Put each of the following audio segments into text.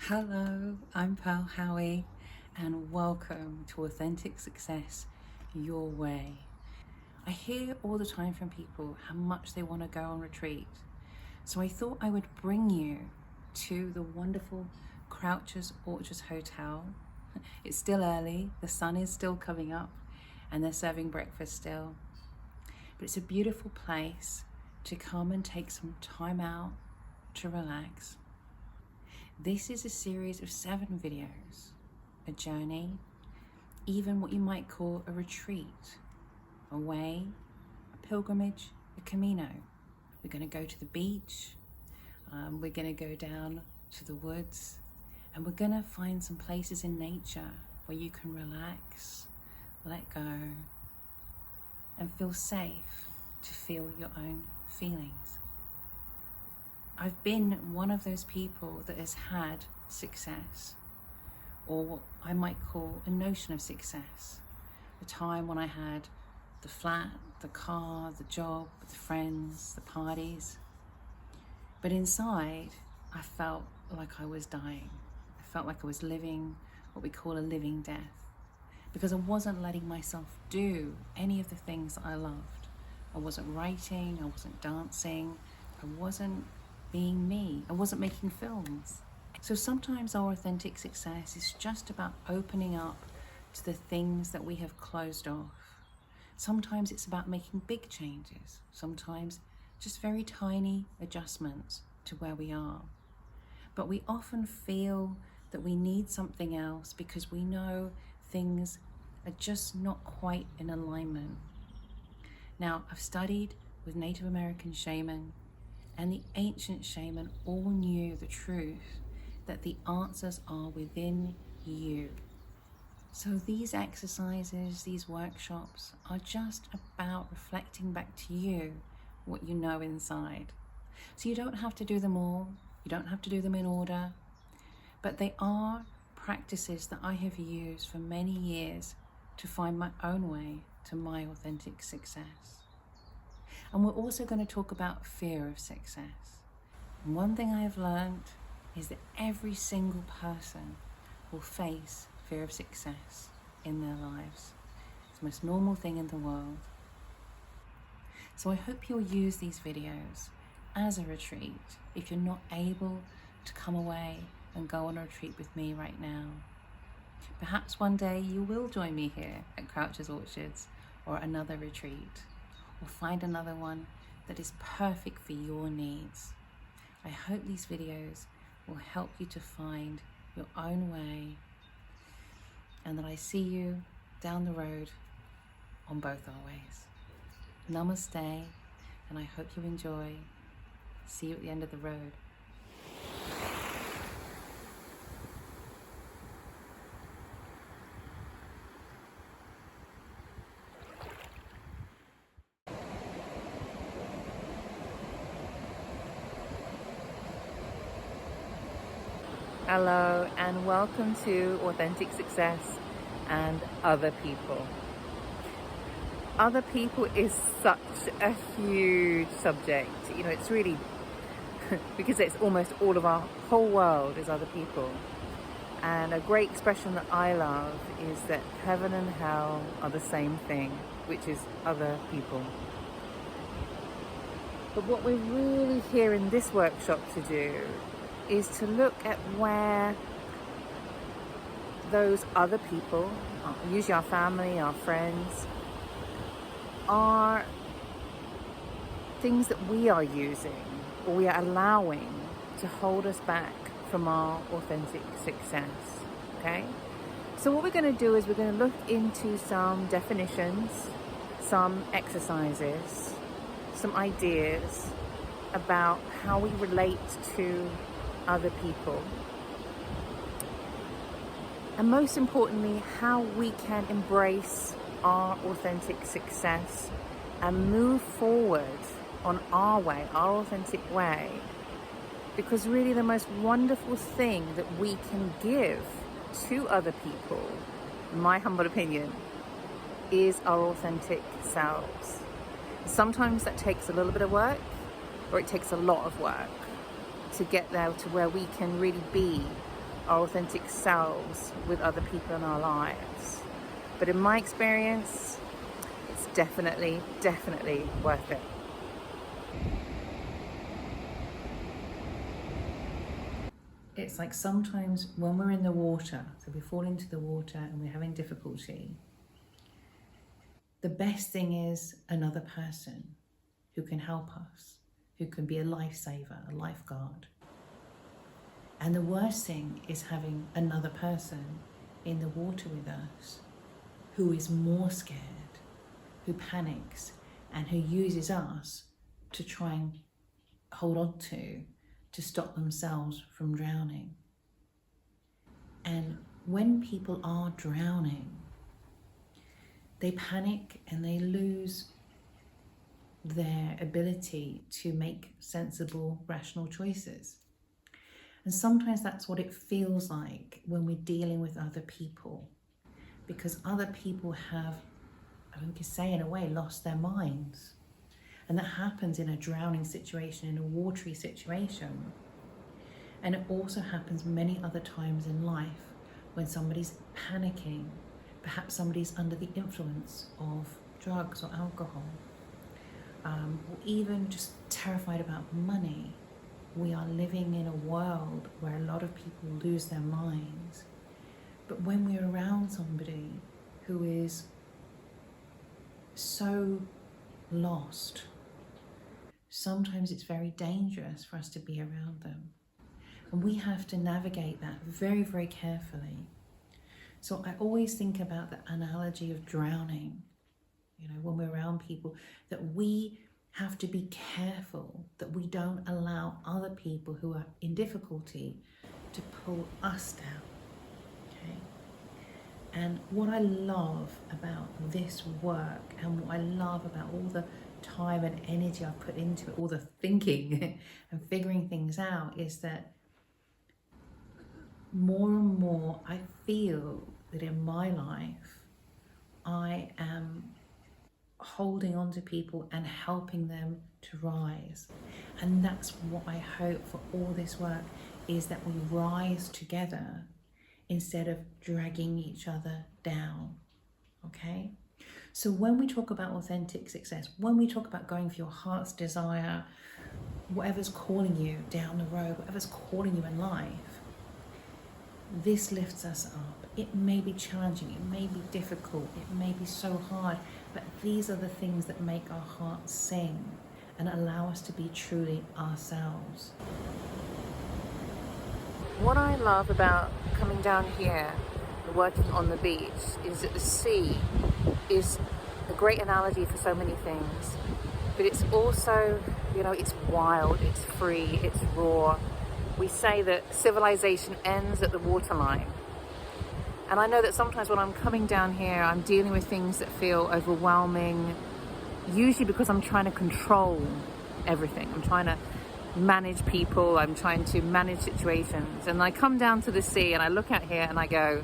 Hello, I'm Pearl Howie, and welcome to Authentic Success Your Way. I hear all the time from people how much they want to go on retreat, so I thought I would bring you to the wonderful Croucher's Orchards Hotel. It's still early, the sun is still coming up, and they're serving breakfast still. But it's a beautiful place to come and take some time out to relax. This is a series of 7 videos, a journey, even what you might call a retreat, a way, a pilgrimage, a Camino. We're going to go to the beach, we're going to go down to the woods, and we're going to find some places in nature where you can relax, let go, and feel safe to feel your own feelings. I've been one of those people that has had success, or what I might call a notion of success. The time when I had the flat, the car, the job, the friends, the parties. But inside, I felt like I was dying. I felt like I was living what we call a living death, because I wasn't letting myself do any of the things that I loved. I wasn't writing, I wasn't dancing, I wasn't being me. I wasn't making films. So sometimes our authentic success is just about opening up to the things that we have closed off. Sometimes it's about making big changes. Sometimes just very tiny adjustments to where we are. But we often feel that we need something else because we know things are just not quite in alignment. Now, I've studied with Native American shaman, and the ancient shaman all knew the truth that the answers are within you. So these exercises, these workshops are just about reflecting back to you what you know inside. So you don't have to do them all, you don't have to do them in order, but they are practices that I have used for many years to find my own way to my authentic success. And we're also going to talk about fear of success. And one thing I have learned is that every single person will face fear of success in their lives. It's the most normal thing in the world. So I hope you'll use these videos as a retreat if you're not able to come away and go on a retreat with me right now. Perhaps one day you will join me here at Croucher's Orchards or another retreat, or find another one that is perfect for your needs. I hope these videos will help you to find your own way, and that I see you down the road on both our ways. Namaste, and I hope you enjoy. See you at the end of the road. Hello and welcome to Authentic Success and Other People. Other people is such a huge subject. You know, it's really because it's almost all of our whole world is other people. And a great expression that I love is that heaven and hell are the same thing, which is other people. But what we're really here in this workshop to do is to look at where those other people, usually our family, our friends, are things that we are using or we are allowing to hold us back from our authentic success. Okay? So what we're going to do is we're going to look into some definitions, some exercises, some ideas about how we relate to other people, and most importantly, how we can embrace our authentic success and move forward on our way, our authentic way. Because really the most wonderful thing that we can give to other people, in my humble opinion, is our authentic selves. Sometimes that takes a little bit of work, or it takes a lot of work to get there to where we can really be our authentic selves with other people in our lives. But in my experience, it's definitely worth it. It's like sometimes when we're in the water, so we fall into the water and we're having difficulty, the best thing is another person who can help us, who can be a lifesaver, a lifeguard. And the worst thing is having another person in the water with us who is more scared, who panics, and who uses us to try and hold on to stop themselves from drowning. And when people are drowning, they panic and they lose their ability to make sensible, rational choices. And sometimes that's what it feels like when we're dealing with other people, because other people have, I could say in a way, lost their minds. And that happens in a drowning situation, in a watery situation. And it also happens many other times in life when somebody's panicking, perhaps somebody's under the influence of drugs or alcohol, or even just terrified about money. We are living in a world where a lot of people lose their minds. But when we're around somebody who is so lost, sometimes it's very dangerous for us to be around them. And we have to navigate that very carefully. So I always think about the analogy of drowning, when we're around people, that we have to be careful that we don't allow other people who are in difficulty to pull us down, okay? And what I love about this work, and what I love about all the time and energy I've put into it, all the thinking and figuring things out, is that more and more I feel that in my life I am holding on to people and helping them to rise. And that's what I hope for all this work, is that we rise together instead of dragging each other down, okay? So when we talk about authentic success, when we talk about going for your heart's desire, whatever's calling you down the road, whatever's calling you in life, this lifts us up. It may be challenging, it may be difficult, it may be so hard, but these are the things that make our hearts sing and allow us to be truly ourselves. What I love about coming down here and working on the beach is that the sea is a great analogy for so many things, but it's also, it's wild, it's free, it's raw. We say that civilization ends at the waterline. And I know that sometimes when I'm coming down here, I'm dealing with things that feel overwhelming, usually because I'm trying to control everything. I'm trying to manage people, I'm trying to manage situations. And I come down to the sea and I look out here and I go,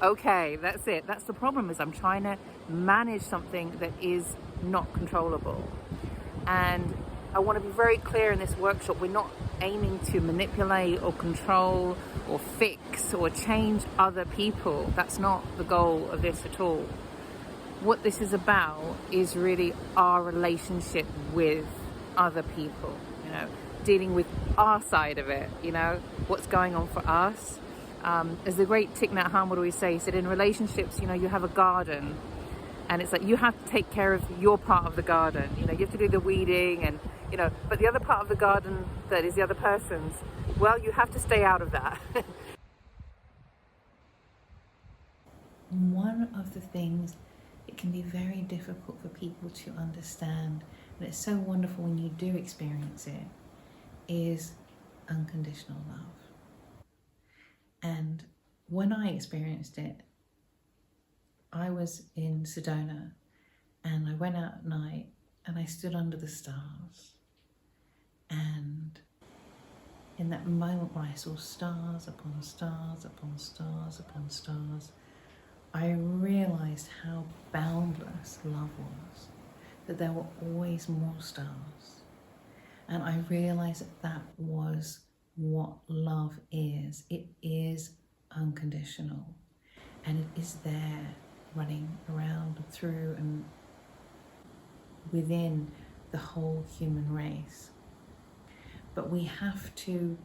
okay, that's it. That's the problem, is I'm trying to manage something that is not controllable. And I want to be very clear in this workshop, we're not aiming to manipulate or control or fix or change other people. That's not the goal of this at all. What this is about is really our relationship with other people, dealing with our side of it, what's going on for us. As the great Thich Nhat Hanh would always say, he said, in relationships, you have a garden, and it's like you have to take care of your part of the garden. You have to do the weeding, and but the other part of the garden that is the other person's, well, you have to stay out of that. One of the things it can be very difficult for people to understand, and it's so wonderful when you do experience it, is unconditional love. And when I experienced it, I was in Sedona and I went out at night and I stood under the stars. And in that moment when I saw stars upon stars upon stars upon stars, I realized how boundless love was, that there were always more stars. And I realized that that was what love is. It is unconditional, and it is there running around through and within the whole human race. But we have to,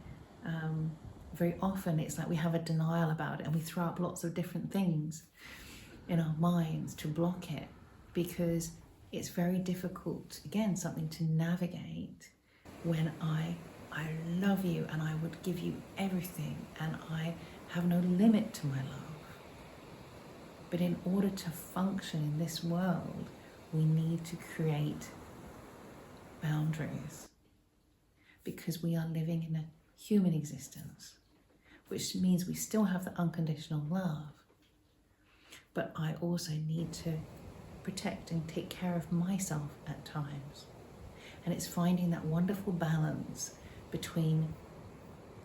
very often it's like we have a denial about it, and we throw up lots of different things in our minds to block it, because it's very difficult, again, something to navigate when I love you and I would give you everything and I have no limit to my love. But in order to function in this world, we need to create boundaries, because we are living in a human existence, which means we still have the unconditional love, but I also need to protect and take care of myself at times. And it's finding that wonderful balance between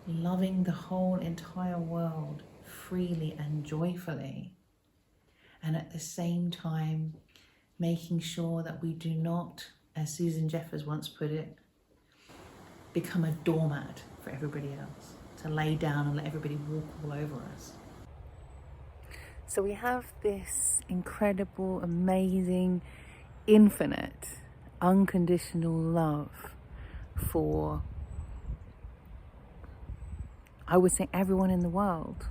loving the whole entire world freely and joyfully, and at the same time making sure that we do not, as Susan Jeffers once put it, become a doormat for everybody else, to lay down and let everybody walk all over us. So we have this incredible, amazing, infinite, unconditional love for, I would say, everyone in the world,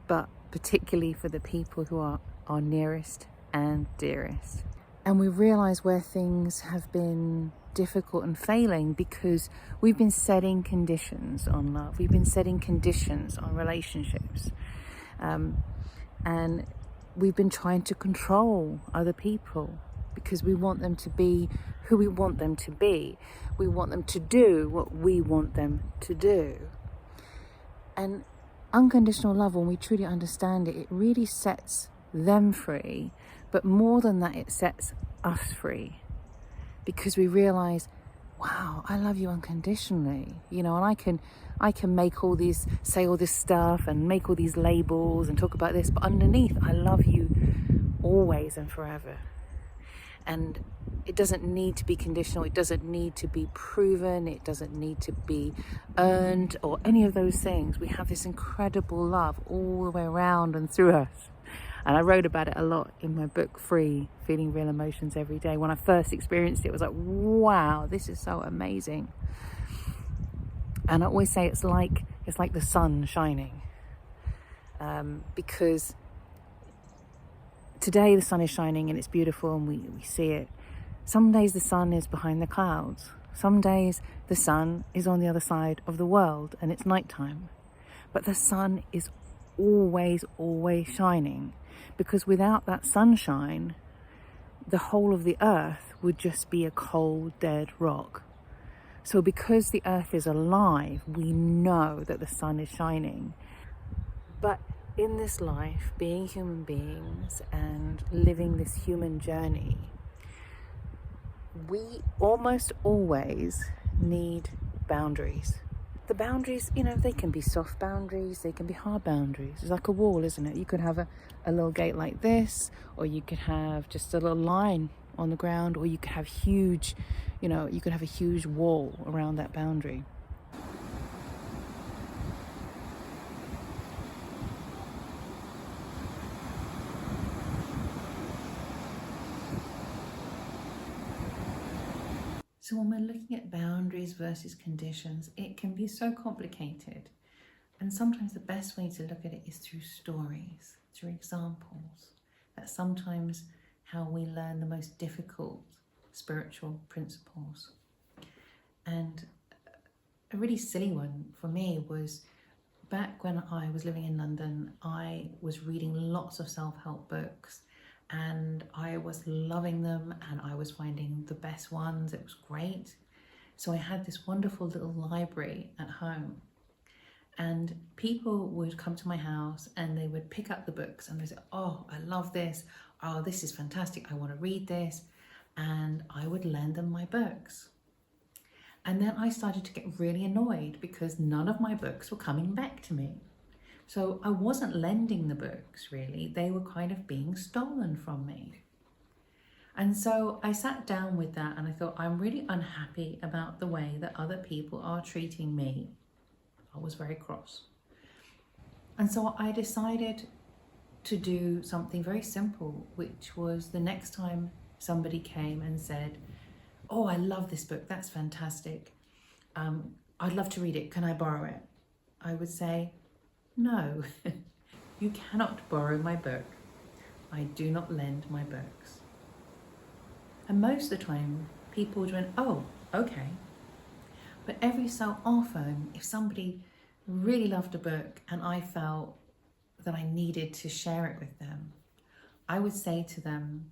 but particularly for the people who are our nearest and dearest. And we realize where things have been difficult and failing because we've been setting conditions on love. We've been setting conditions on relationships. And we've been trying to control other people because we want them to be who we want them to be. We want them to do what we want them to do. And unconditional love, when we truly understand it, it really sets them free. But more than that, it sets us free, because we realize, wow, I love you unconditionally, and I can make all these, say all this stuff and make all these labels and talk about this, but underneath, I love you always and forever. And it doesn't need to be conditional. It doesn't need to be proven. It doesn't need to be earned or any of those things. We have this incredible love all the way around and through us. And I wrote about it a lot in my book, Free, Feeling Real Emotions Every Day. When I first experienced it, it was like, wow, this is so amazing. And I always say it's like the sun shining. Because today the sun is shining and it's beautiful and we see it. Some days the sun is behind the clouds. Some days the sun is on the other side of the world and it's nighttime. But the sun is always, always shining. Because without that sunshine, the whole of the earth would just be a cold, dead rock. So because the earth is alive, we know that the sun is shining. But in this life, being human beings and living this human journey, we almost always need boundaries. The boundaries, they can be soft boundaries, they can be hard boundaries. It's like a wall, isn't it? You could have a little gate like this, or you could have just a little line on the ground, or you could have huge, you could have a huge wall around that boundary. So when we're looking at boundaries versus conditions, it can be so complicated. And sometimes the best way to look at it is through stories, through examples. That's sometimes how we learn the most difficult spiritual principles. And a really silly one for me was back when I was living in London, I was reading lots of self-help books. And I was loving them and I was finding the best ones. It was great. So I had this wonderful little library at home, and people would come to my house and they would pick up the books and they say, oh, I love this. Oh, this is fantastic. I want to read this. And I would lend them my books. And then I started to get really annoyed because none of my books were coming back to me. So I wasn't lending the books, really. They were kind of being stolen from me. And so I sat down with that and I thought, I'm really unhappy about the way that other people are treating me. I was very cross. And so I decided to do something very simple, which was the next time somebody came and said, oh, I love this book, that's fantastic. I'd love to read it, can I borrow it? I would say, no, you cannot borrow my book. I do not lend my books. And most of the time, people would went, oh, okay. But every so often, if somebody really loved a book and I felt that I needed to share it with them, I would say to them,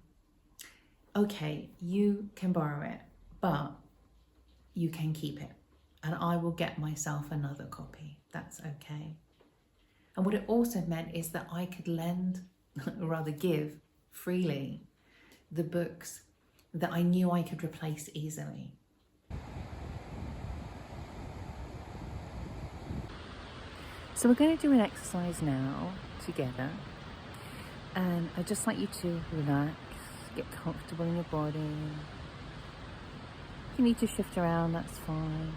okay, you can borrow it, but you can keep it and I will get myself another copy. That's okay. And what it also meant is that I could lend, or rather give freely, the books that I knew I could replace easily. So we're going to do an exercise now together, and I'd just like you to relax, get comfortable in your body. If you need to shift around, that's fine.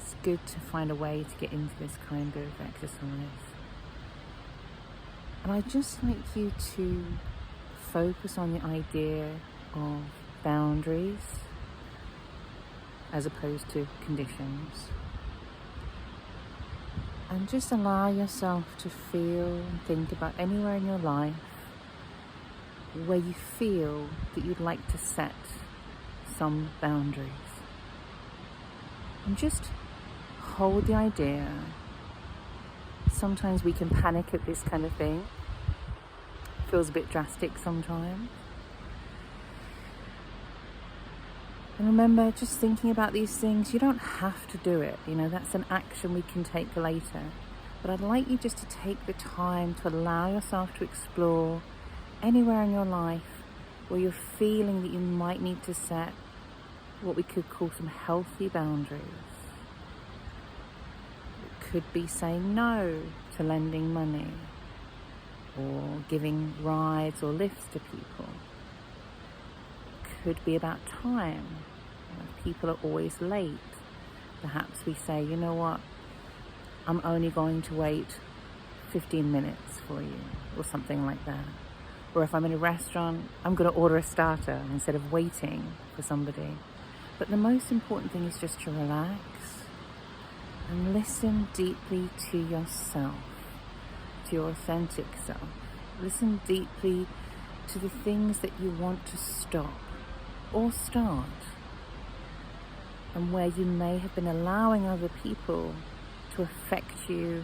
It's good to find a way to get into this kind of exercise. And I'd just like you to focus on the idea of boundaries as opposed to conditions. And just allow yourself to feel and think about anywhere in your life where you feel that you'd like to set some boundaries. And just hold the idea. Sometimes we can panic at this kind of thing. It feels a bit drastic sometimes. And remember, just thinking about these things, you don't have to do it. You know, that's an action we can take later. But I'd like you just to take the time to allow yourself to explore anywhere in your life where you're feeling that you might need to set what we could call some healthy boundaries. It could be saying no to lending money or giving rides or lifts to people. It could be about time. If people are always late, perhaps we say, you know what, I'm only going to wait 15 minutes for you, or something like that. Or if I'm in a restaurant, I'm going to order a starter instead of waiting for somebody. But the most important thing is just to relax and listen deeply to yourself, to your authentic self. Listen deeply to the things that you want to stop or start, and where you may have been allowing other people to affect you,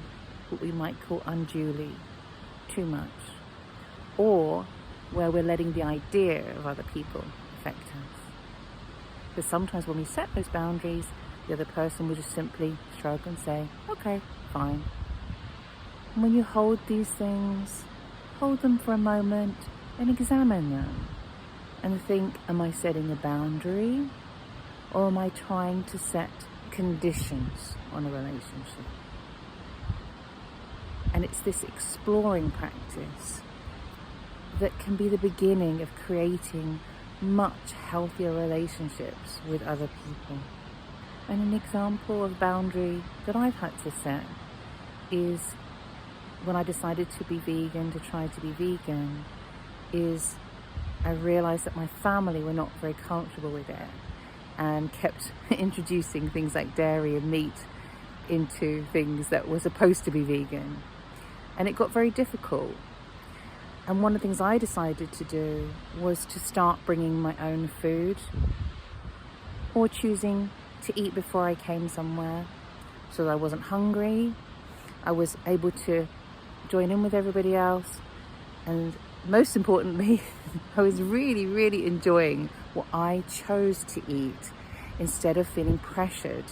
what we might call unduly, too much, or where we're letting the idea of other people affect us. Because sometimes when we set those boundaries, the other person will just simply shrug and say, okay, fine. And when you hold these things, hold them for a moment and examine them and think, am I setting a boundary, or am I trying to set conditions on a relationship? And it's this exploring practice that can be the beginning of creating much healthier relationships with other people. And an example of boundary that I've had to set is when I decided to be vegan, to try to be vegan, is I realized that my family were not very comfortable with it and kept introducing things like dairy and meat into things that were supposed to be vegan. And it got very difficult. And one of the things I decided to do was to start bringing my own food, or choosing to eat before I came somewhere so that I wasn't hungry. I was able to join in with everybody else, and most importantly, I was really, really enjoying what I chose to eat instead of feeling pressured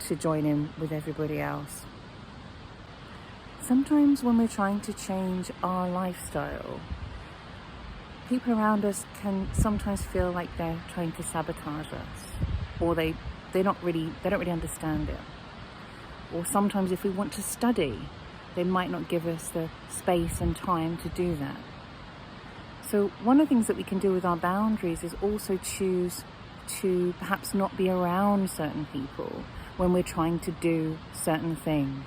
to join in with everybody else. Sometimes when we're trying to change our lifestyle, people around us can sometimes feel like they're trying to sabotage us, or they don't really understand it. Or sometimes if we want to study, they might not give us the space and time to do that. So one of the things that we can do with our boundaries is also choose to perhaps not be around certain people when we're trying to do certain things.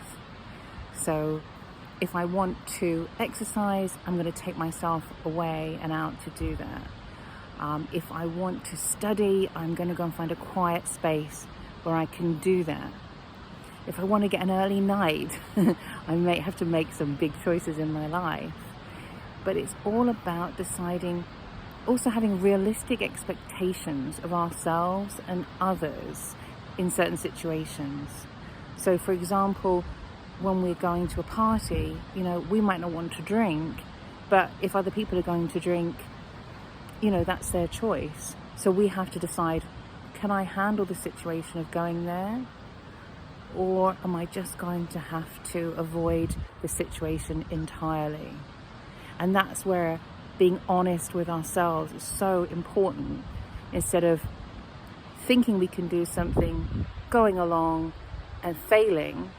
So if I want to exercise, I'm going to take myself away and out to do that. If I want to study, I'm going to go and find a quiet space where I can do that. If I want to get an early night, I may have to make some big choices in my life. But it's all about deciding, also having realistic expectations of ourselves and others in certain situations. So for example, when we're going to a party, we might not want to drink, but if other people are going to drink, that's their choice. So we have to decide, can I handle the situation of going there? Or am I just going to have to avoid the situation entirely? And that's where being honest with ourselves is so important. Instead of thinking we can do something, going along and failing,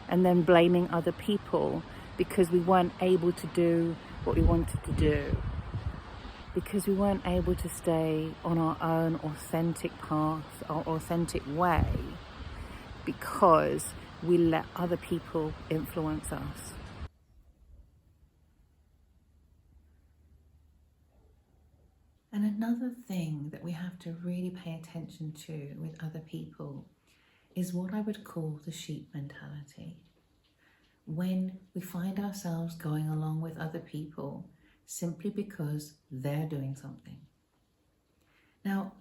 and then blaming other people because we weren't able to do what we wanted to do. Because we weren't able to stay on our own authentic path, our authentic way, because we let other people influence us. And another thing that we have to really pay attention to with other people is what I would call the sheep mentality. When we find ourselves going along with other people simply because they're doing something. Now,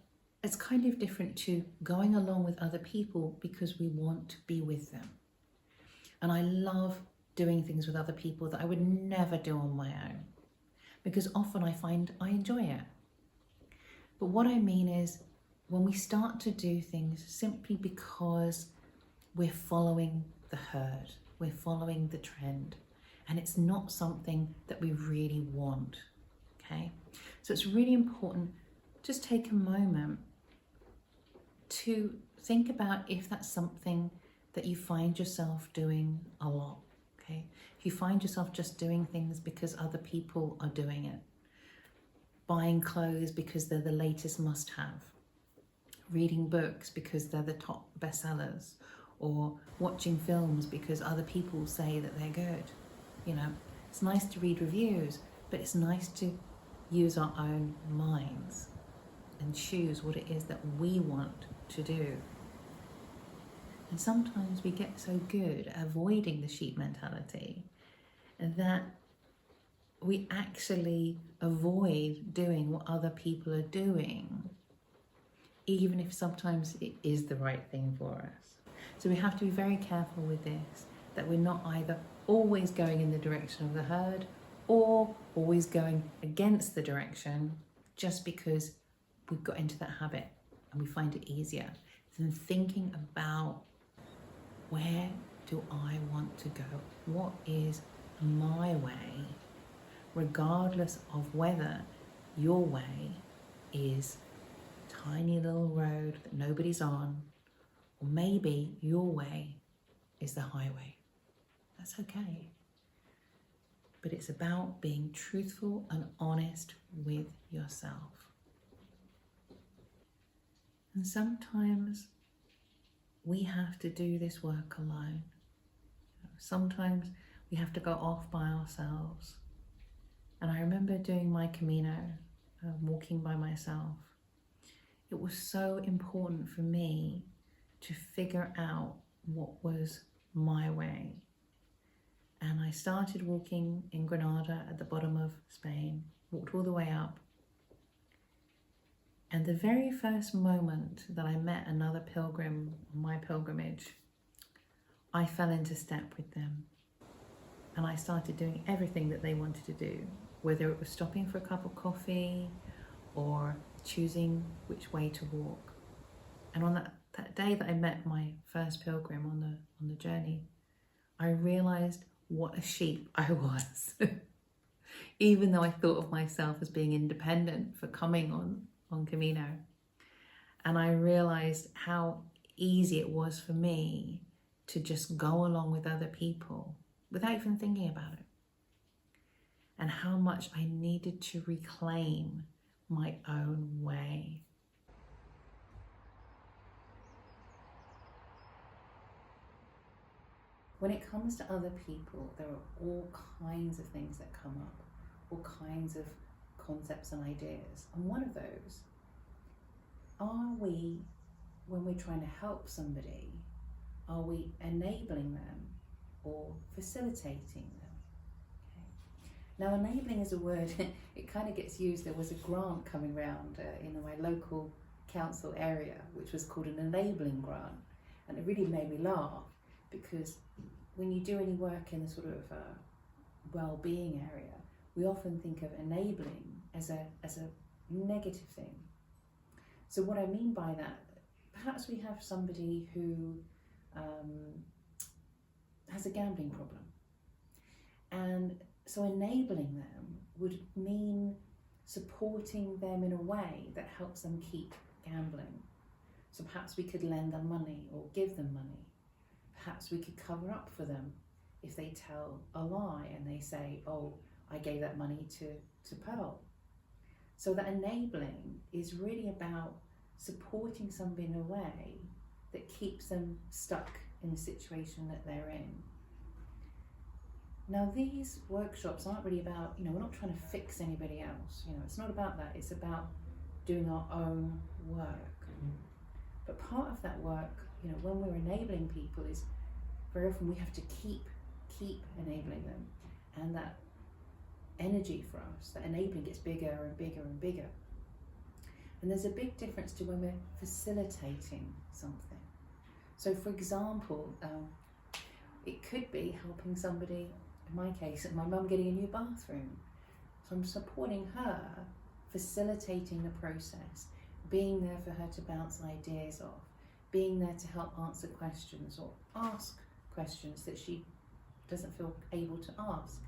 it's kind of different to going along with other people because we want to be with them. And I love doing things with other people that I would never do on my own, because often I find I enjoy it. But what I mean is when we start to do things simply because we're following the herd, we're following the trend, and it's not something that we really want, okay? So it's really important, just take a moment to think about if that's something that you find yourself doing a lot, okay? If you find yourself just doing things because other people are doing it, buying clothes because they're the latest must-have, reading books because they're the top bestsellers, or watching films because other people say that they're good. It's nice to read reviews, but it's nice to use our own minds and choose what it is that we want to do. And sometimes we get so good at avoiding the sheep mentality that we actually avoid doing what other people are doing, even if sometimes it is the right thing for us. So we have to be very careful with this, that we're not either always going in the direction of the herd or always going against the direction just because we've got into that habit and we find it easier than thinking about, where do I want to go? What is my way? Regardless of whether your way is a tiny little road that nobody's on, or maybe your way is the highway. That's okay. But it's about being truthful and honest with yourself. And sometimes we have to do this work alone. Sometimes we have to go off by ourselves. And I remember doing my Camino, walking by myself. It was so important for me to figure out what was my way. And I started walking in Granada at the bottom of Spain, walked all the way up. And the very first moment that I met another pilgrim on my pilgrimage, I fell into step with them. And I started doing everything that they wanted to do, whether it was stopping for a cup of coffee or choosing which way to walk. And on that day that I met my first pilgrim on the journey, I realized what a sheep I was. Even though I thought of myself as being independent for coming on Camino. And I realized how easy it was for me to just go along with other people without even thinking about it. and how much I needed to reclaim my own way. When it comes to other people, there are all kinds of things that come up, all kinds of concepts and ideas. And one of those, are we, when we're trying to help somebody, are we enabling them or facilitating them? Okay. Now, enabling is a word, it kind of gets used. There was a grant coming around in my local council area, which was called an enabling grant. And it really made me laugh, because when you do any work in the sort of well-being area, we often think of enabling as a negative thing. So what I mean by that, perhaps we have somebody who has a gambling problem, and so enabling them would mean supporting them in a way that helps them keep gambling. So perhaps we could lend them money or give them money. Perhaps we could cover up for them if they tell a lie and they say, oh, I gave that money to Pearl. So that enabling is really about supporting somebody in a way that keeps them stuck in the situation that they're in. Now, these workshops aren't really about, we're not trying to fix anybody else. It's not about that. It's about doing our own work. But part of that work, when we're enabling people, is very often we have to keep enabling them. And that energy for us, that enabling, gets bigger and bigger and bigger. And there's a big difference to when we're facilitating something. So for example, it could be helping somebody, in my case, my mum getting a new bathroom. So I'm supporting her, facilitating the process, being there for her to bounce ideas off, being there to help answer questions or ask questions that she doesn't feel able to ask.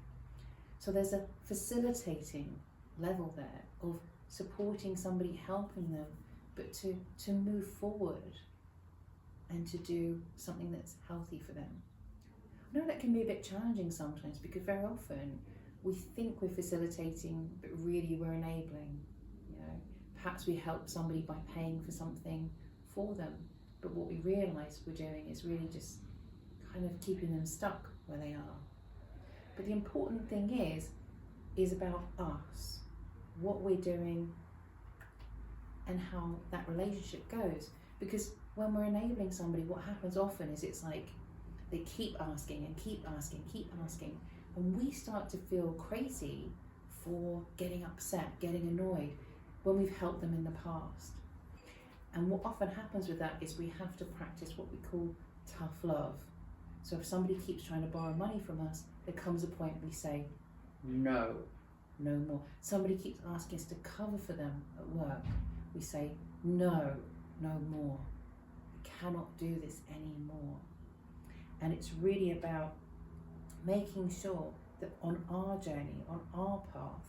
So there's a facilitating level there of supporting somebody, helping them, but to move forward and to do something that's healthy for them. I know that can be a bit challenging sometimes, because very often we think we're facilitating, but really we're enabling. Perhaps we help somebody by paying for something for them, but what we realise we're doing is really just kind of keeping them stuck where they are. But the important thing is about us, what we're doing and how that relationship goes. Because when we're enabling somebody, what happens often is it's like they keep asking and keep asking, and we start to feel crazy for getting upset, getting annoyed when we've helped them in the past. And what often happens with that is we have to practice what we call tough love. So if somebody keeps trying to borrow money from us, there comes a point we say, no more. Somebody keeps asking us to cover for them at work, we say, no more. We cannot do this anymore. And it's really about making sure that on our journey, on our path,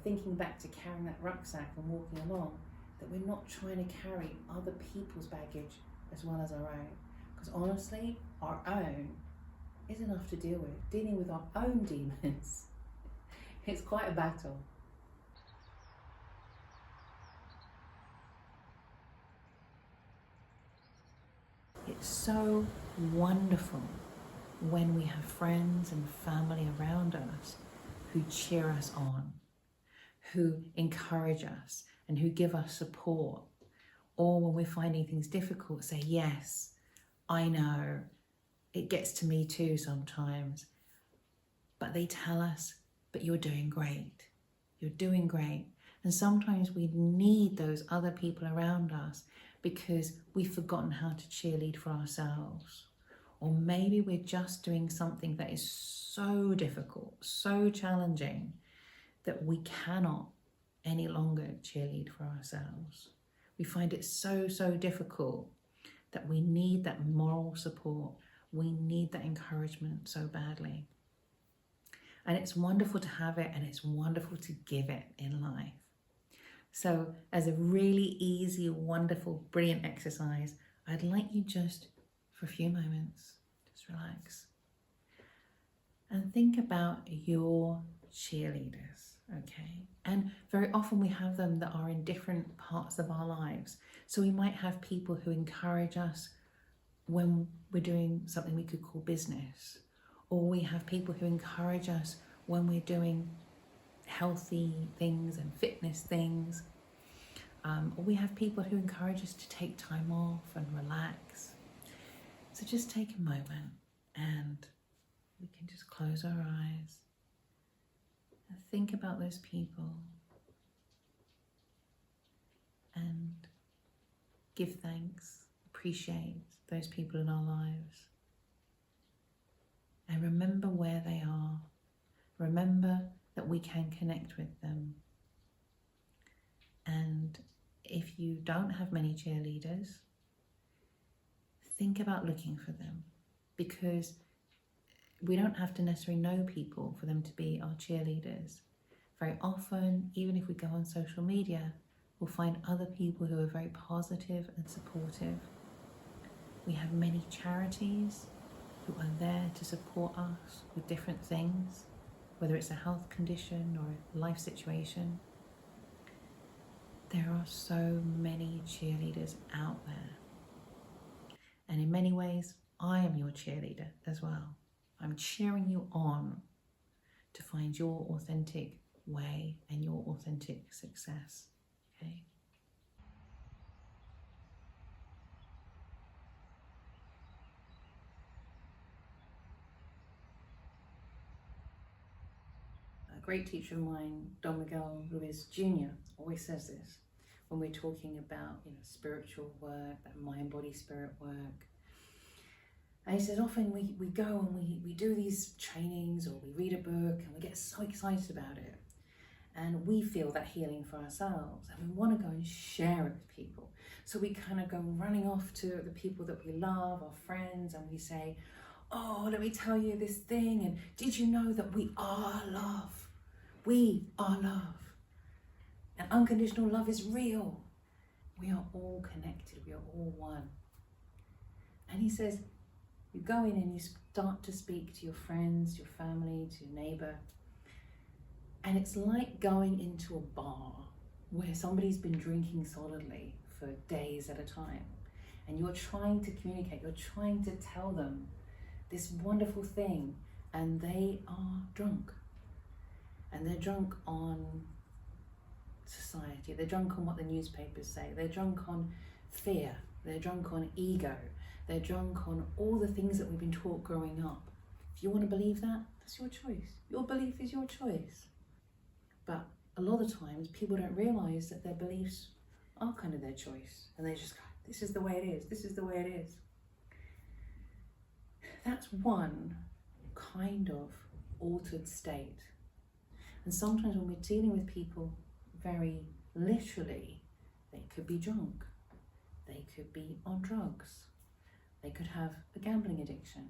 thinking back to carrying that rucksack and walking along, that we're not trying to carry other people's baggage as well as our own. Because honestly, our own is enough to deal with. Dealing with our own demons, it's quite a battle. It's so wonderful when we have friends and family around us who cheer us on, who encourage us and who give us support. Or when we're finding things difficult, say, yes, I know, it gets to me too sometimes. But they tell us, but you're doing great. You're doing great. And sometimes we need those other people around us because we've forgotten how to cheerlead for ourselves. Or maybe we're just doing something that is so difficult, so challenging, that we cannot any longer cheerlead for ourselves. We find it so difficult that we need that moral support. We need that encouragement so badly. And it's wonderful to have it, and it's wonderful to give it in life. So as a really easy, wonderful, brilliant exercise, I'd like you just for a few moments, just relax and think about your cheerleaders, okay? And very often we have them that are in different parts of our lives. So we might have people who encourage us when we're doing something we could call business, or we have people who encourage us when we're doing healthy things and fitness things, or we have people who encourage us to take time off and relax. So just take a moment and we can just close our eyes and think about those people and give thanks, appreciate those people in our lives, and remember where they are. Remember that we can connect with them. And if you don't have many cheerleaders, think about looking for them, because we don't have to necessarily know people for them to be our cheerleaders. Very often, even if we go on social media, we'll find other people who are very positive and supportive. We have many charities who are there to support us with different things, whether it's a health condition or a life situation. There are so many cheerleaders out there. And in many ways, I am your cheerleader as well. I'm cheering you on to find your authentic way and your authentic success, okay? A great teacher of mine, Don Miguel Ruiz Jr., always says this when we're talking about, spiritual work, that mind, body, spirit work. And he says often we go and we do these trainings, or we read a book and we get so excited about it. And we feel that healing for ourselves, and we want to go and share it with people. So we kind of go running off to the people that we love, our friends, and we say, oh, let me tell you this thing. And did you know that we are love? We are love. And unconditional love is real. We are all connected. We are all one. And he says, you go in and you start to speak to your friends, your family, to your neighbor. And it's like going into a bar where somebody's been drinking solidly for days at a time. And you're trying to communicate, you're trying to tell them this wonderful thing, and they are drunk. And they're drunk on society, they're drunk on what the newspapers say, they're drunk on fear, they're drunk on ego, they're drunk on all the things that we've been taught growing up. If you want to believe that, that's your choice. Your belief is your choice. But a lot of times people don't realise that their beliefs are kind of their choice, and they just go, this is the way it is, this is the way it is. That's one kind of altered state. And sometimes when we're dealing with people very literally, they could be drunk, they could be on drugs, they could have a gambling addiction,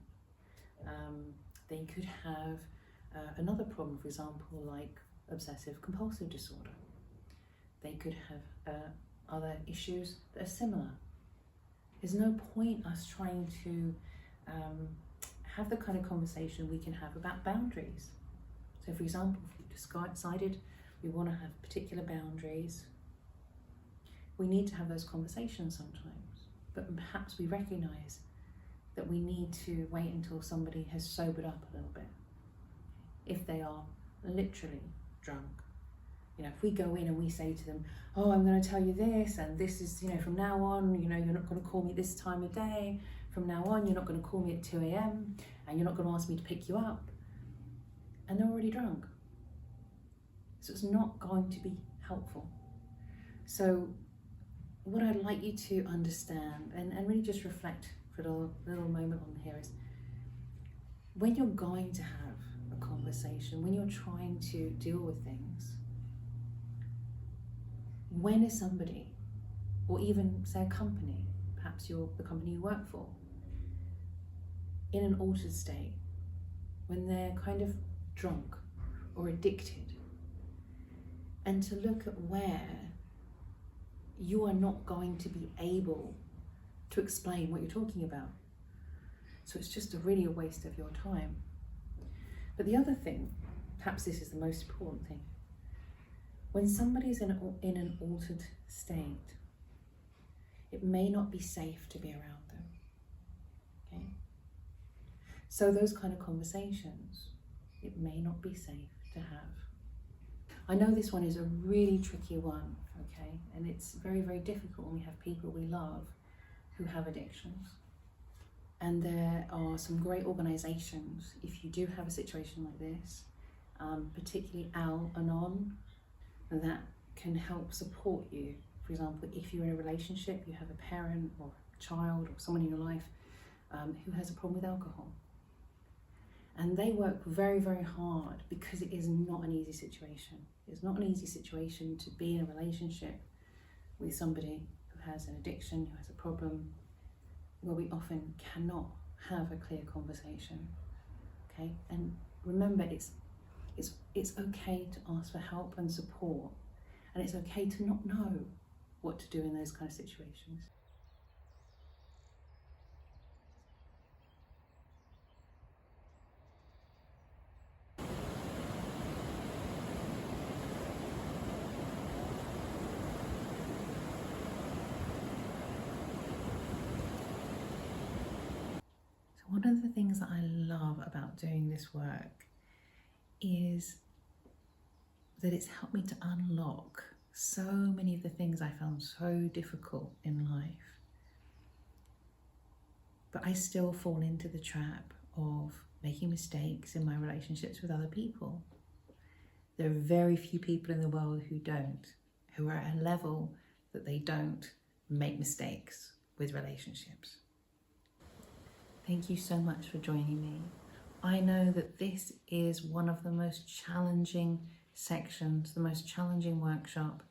they could have another problem, for example, like obsessive compulsive disorder. They could have other issues that are similar. There's no point us trying to have the kind of conversation we can have about boundaries. So for example, if we've decided we want to have particular boundaries, we need to have those conversations sometimes. But perhaps we recognise that we need to wait until somebody has sobered up a little bit. If they are literally drunk. If we go in and we say to them, oh, I'm going to tell you this, and this is, from now on, you're not going to call me this time of day. From now on, you're not going to call me at 2 a.m. and you're not going to ask me to pick you up. And they're already drunk. So it's not going to be helpful. So what I'd like you to understand and really just reflect for a little moment on here is, when you're going to have a conversation, when you're trying to deal with things, when is somebody, or even say a company, perhaps you're the company you work for, in an altered state, when they're kind of drunk or addicted, and to look at where you are not going to be able to explain what you're talking about. So it's just really a waste of your time. But the other thing perhaps this is the most important thing. When somebody's in an altered state, it may not be safe to be around them. Okay? So those kind of conversations, it may not be safe to have. I know this one is a really tricky one, okay? And it's very, very difficult when we have people we love who have addictions. And there are some great organisations, if you do have a situation like this, particularly Al-Anon, that can help support you. For example, if you're in a relationship, you have a parent or a child or someone in your life who has a problem with alcohol. And they work very, very hard because it is not an easy situation. It's not an easy situation to be in a relationship with somebody who has an addiction, who has a problem, where we often cannot have a clear conversation. Okay? And remember, it's okay to ask for help and support, and it's okay to not know what to do in those kind of situations. So one of the things that I love about doing this work is that it's helped me to unlock so many of the things I found so difficult in life. But I still fall into the trap of making mistakes in my relationships with other people. There are very few people in the world who are at a level that they don't make mistakes with relationships. Thank you so much for joining me. I know that this is one of the most challenging sections, the most challenging workshop,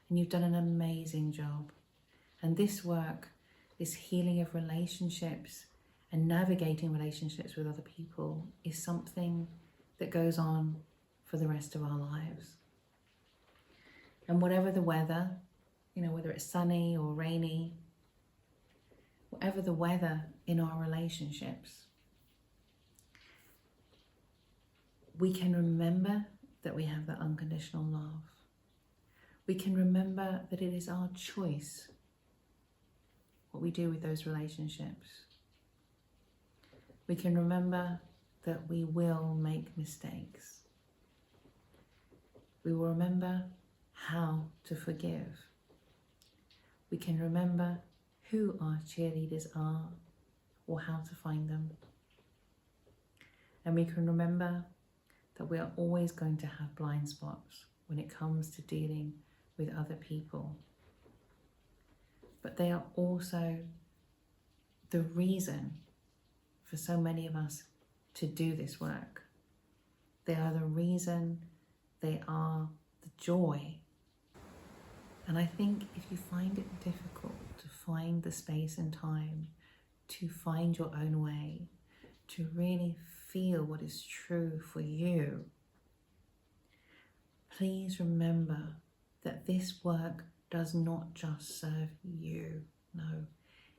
and you've done an amazing job. And this work, this healing of relationships and navigating relationships with other people, is something that goes on for the rest of our lives. And whatever the weather, whether it's sunny or rainy, whatever the weather in our relationships, we can remember that we have that unconditional love. We can remember that it is our choice what we do with those relationships. We can remember that we will make mistakes. We will remember how to forgive. We can remember who our cheerleaders are or how to find them. And we can remember that we are always going to have blind spots when it comes to dealing with other people. But they are also the reason for so many of us to do this work. They are the reason, they are the joy. And I think if you find it difficult to find the space and time to find your own way, to really feel what is true for you, please remember that this work does not just serve you. No,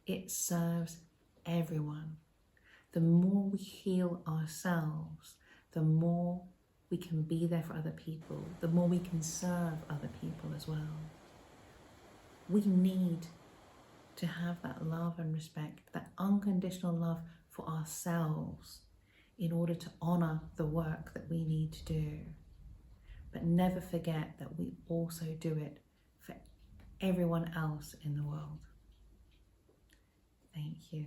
it serves everyone. The more we heal ourselves, the more we can be there for other people, the more we can serve other people as well. We need to have that love and respect, that unconditional love for ourselves in order to honour the work that we need to do. But never forget that we also do it for everyone else in the world. Thank you.